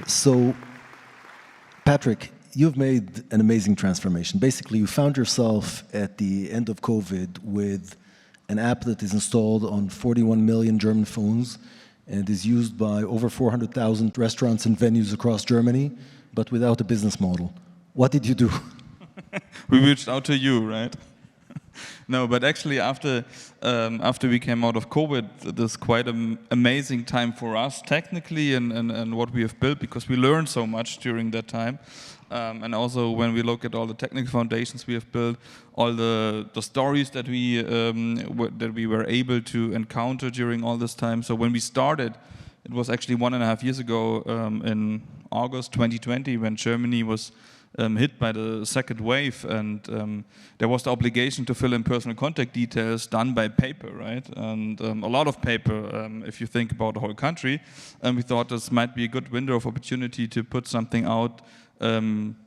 So, Patrick, you've made an amazing transformation. Basically, you found yourself at the end of COVID with an app that is installed on 41 million German phones and is used by over 400,000 restaurants and venues across Germany, but without a business model. What did you do? We reached out to you, right? No, but actually after we came out of COVID, this is quite an amazing time for us technically and what we have built, because we learned so much during that time. And also when we look at all the technical foundations we have built, all the stories that we were able to encounter during all this time. So when we started, it was actually 1.5 years ago in August 2020 when Germany was hit by the second wave, and there was the obligation to fill in personal contact details done by paper, right? And a lot of paper, if you think about the whole country. And we thought this might be a good window of opportunity to put something out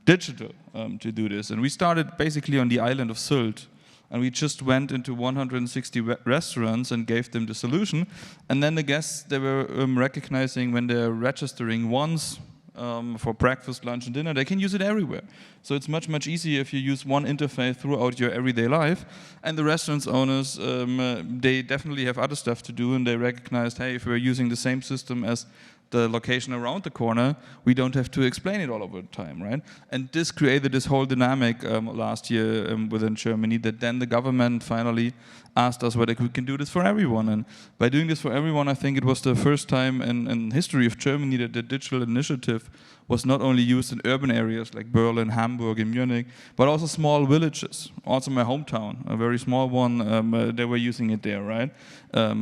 digital to do this. And we started basically on the island of Sylt. And we just went into 160 restaurants and gave them the solution. And then the guests, they were recognizing when they're registering once, for breakfast, lunch, and dinner, they can use it everywhere. So it's much, much easier if you use one interface throughout your everyday life. And the restaurant owners, they definitely have other stuff to do, and they recognized, hey, if we're using the same system as the location around the corner, we don't have to explain it all over the time, right? And this created this whole dynamic last year within Germany, that then the government finally asked us whether we can do this for everyone. And by doing this for everyone, I think it was the first time in history of Germany that the digital initiative was not only used in urban areas like Berlin, Hamburg, and Munich, but also small villages. Also my hometown, a very small one, they were using it there, right?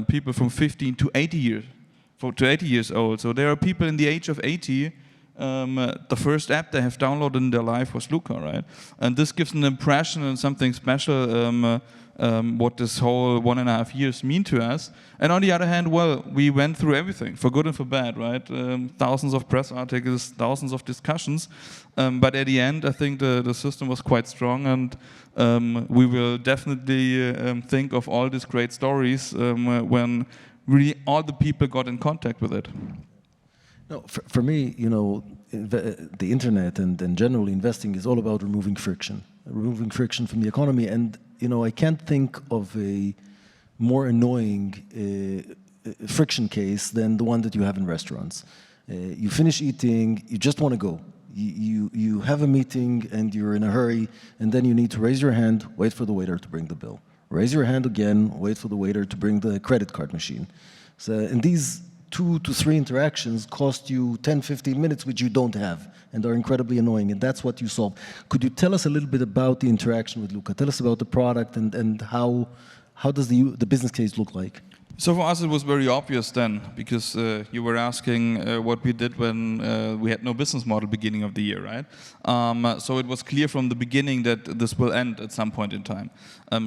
People from 15 to 80 years old. So there are people in the age of 80. The first app they have downloaded in their life was Luca, right? And this gives an impression and something special what this whole 1.5 years mean to us. And on the other hand, well, we went through everything, for good and for bad, right? Thousands of press articles, thousands of discussions. But at the end, I think the system was quite strong, and we will definitely think of all these great stories when really all the people got in contact with it. No, for me, you know, the internet and generally investing is all about removing friction from the economy. And, you know, I can't think of a more annoying friction case than the one that you have in restaurants. You finish eating, you just want to go. You have a meeting and you're in a hurry, and then you need to raise your hand, wait for the waiter to bring the bill. Raise your hand again, wait for the waiter to bring the credit card machine. So, and these 2 to 3 interactions cost you 10, 15 minutes, which you don't have, and are incredibly annoying, and that's what you solve. Could you tell us a little bit about the interaction with Luca? Tell us about the product and how does the business case look like? So for us it was very obvious then, because you were asking what we did when we had no business model beginning of the year, right? So it was clear from the beginning that this will end at some point in time.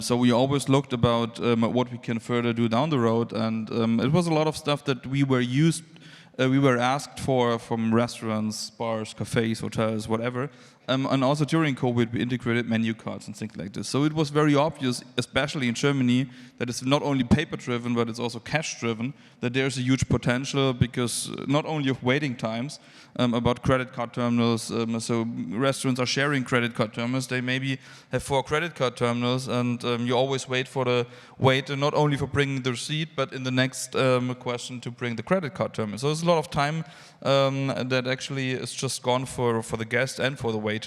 So we always looked about what we can further do down the road, and it was a lot of stuff that we were asked for from restaurants, bars, cafes, hotels, whatever. And also during COVID, we integrated menu cards and things like this. So it was very obvious, especially in Germany, that it's not only paper-driven, but it's also cash-driven, that there's a huge potential, because not only of waiting times, about credit card terminals, so restaurants are sharing credit card terminals. They maybe have 4 credit card terminals, and you always wait for the waiter, not only for bringing the receipt, but in the next question to bring the credit card terminal. So there's a lot of time that actually is just gone for the guests and for the waiters.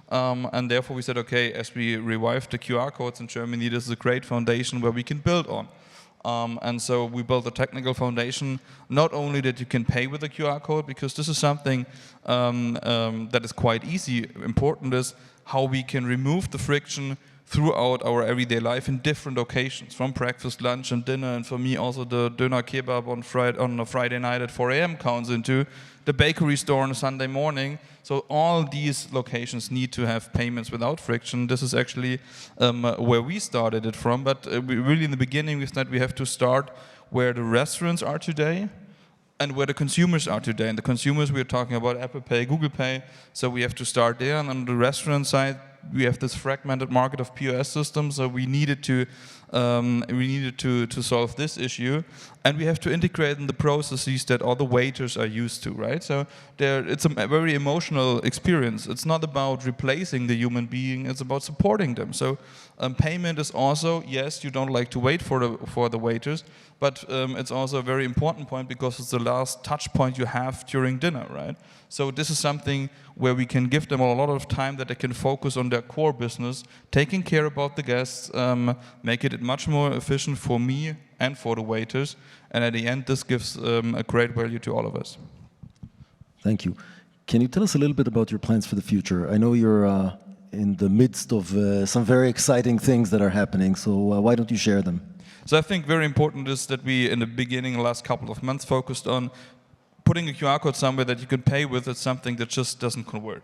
And therefore we said, okay, as we revived the QR codes in Germany, this is a great foundation where we can build on. And so we built a technical foundation, not only that you can pay with a QR code, because this is something that is quite easy. Important is how we can remove the friction throughout our everyday life in different occasions, from breakfast, lunch, and dinner. And for me, also the doner kebab on a Friday night at 4 a.m. counts into the bakery store on a Sunday morning. So all these locations need to have payments without friction. This is actually where we started it from. But we really, in the beginning, we said we have to start where the restaurants are today and where the consumers are today. And the consumers, we're talking about Apple Pay, Google Pay. So we have to start there. And on the restaurant side, we have this fragmented market of POS systems, so we needed to solve this issue, and we have to integrate in the processes that all the waiters are used to, right? So it's a very emotional experience. It's not about replacing the human being, it's about supporting them. So payment is also, yes, you don't like to wait for the waiters, but it's also a very important point because it's the last touch point you have during dinner, right? So this is something where we can give them a lot of time that they can focus on their core business, taking care about the guests, make it much more efficient for me and for the waiters. And at the end, this gives a great value to all of us. Thank you. Can you tell us a little bit about your plans for the future? I know you're in the midst of some very exciting things that are happening, so why don't you share them? So I think very important is that we, in the beginning, the last couple of months, focused on putting a QR code somewhere that you can pay with. It's something that just doesn't convert.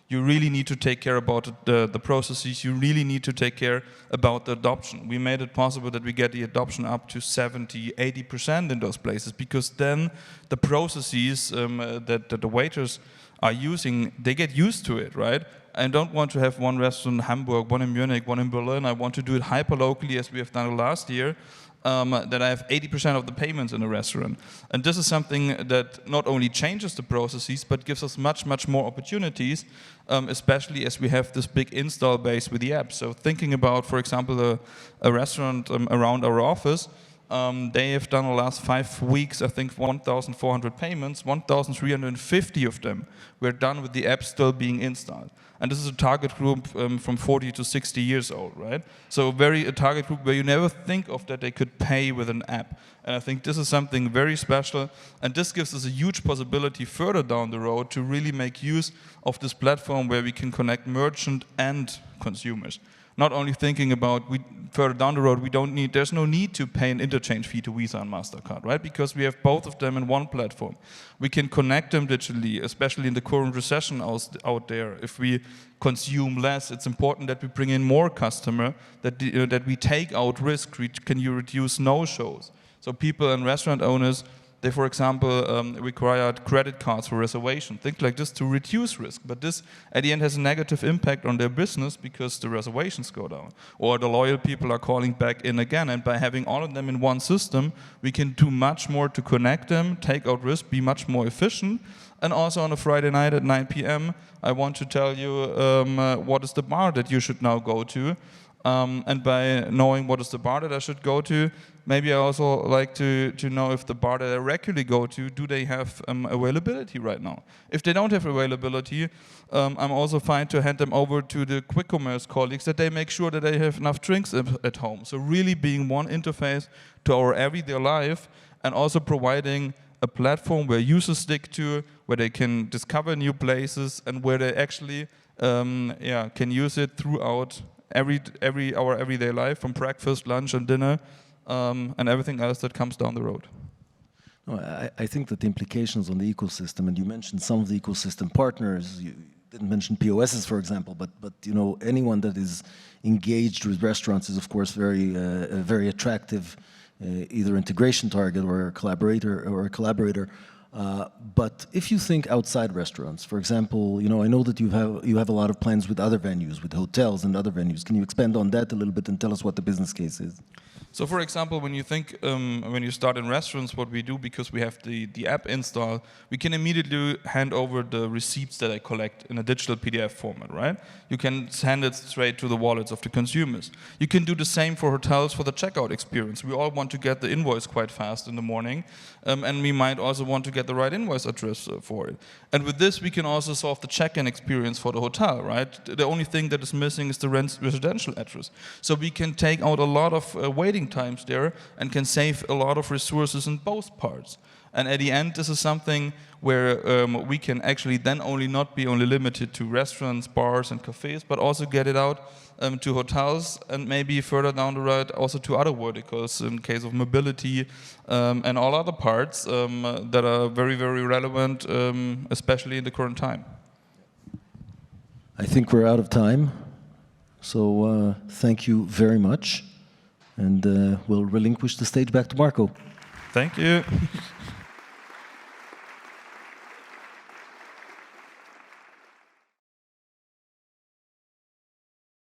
You really need to take care about the processes. You really need to take care about the adoption. We made it possible that we get the adoption up to 70, 80% in those places, because then the processes that the waiters are using, they get used to it, right? I don't want to have one restaurant in Hamburg, one in Munich, one in Berlin. I want to do it hyper-locally, as we have done last year, that I have 80% of the payments in a restaurant. And this is something that not only changes the processes, but gives us much, much more opportunities, especially as we have this big install base with the app. So thinking about, for example, a restaurant around our office, they have done the last 5 weeks, I think, 1,400 payments. 1,350 of them were done with the app still being installed. And this is a target group from 40 to 60 years old, right? So a target group where you never think of that they could pay with an app. And I think this is something very special. And this gives us a huge possibility further down the road to really make use of this platform where we can connect merchant and consumers. Not only thinking about further down the road, there's no need to pay an interchange fee to Visa and MasterCard, right? Because we have both of them in one platform. We can connect them digitally, especially in the current recession out there. If we consume less, it's important that we bring in more customer, that we take out risk. Can you reduce no-shows? So people and restaurant owners, they, for example, required credit cards for reservation, things like this to reduce risk. But this, at the end, has a negative impact on their business because the reservations go down. Or the loyal people are calling back in again. And by having all of them in one system, we can do much more to connect them, take out risk, be much more efficient. And also on a Friday night at 9 p.m., I want to tell you what is the bar that you should now go to. And by knowing what is the bar that I should go to, maybe I also like to know if the bar that I regularly go to, do they have availability right now? If they don't have availability, I'm also fine to hand them over to the quick commerce colleagues that they make sure that they have enough drinks at home. So really being one interface to our everyday life, and also providing a platform where users stick to, where they can discover new places, and where they actually can use it throughout our everyday life, from breakfast, lunch, and dinner, and everything else that comes down the road. No, I think that the implications on the ecosystem, and you mentioned some of the ecosystem partners. You didn't mention POSs, for example, but you know, anyone that is engaged with restaurants is, of course, a very attractive either integration target or a collaborator. But if you think outside restaurants, for example, you know, I know that you have a lot of plans with other venues, with hotels and other venues. Can you expand on that a little bit and tell us what the business case is? So, for example, when you think, when you start in restaurants, what we do, because we have the app installed, we can immediately hand over the receipts that I collect in a digital PDF format, right? You can send it straight to the wallets of the consumers. You can do the same for hotels for the checkout experience. We all want to get the invoice quite fast in the morning, and we might also want to get the right invoice address for it. And with this, we can also solve the check-in experience for the hotel, right? The only thing that is missing is the residential address. So we can take out a lot of waiting times there and can save a lot of resources in both parts. And at the end, this is something where we can actually then not be only limited to restaurants, bars, and cafes, but also get it out to hotels, and maybe further down the road also to other verticals in case of mobility and all other parts that are very, very relevant, especially in the current time. I think we're out of time, so thank you very much. And we'll relinquish the stage back to Marco. Thank you.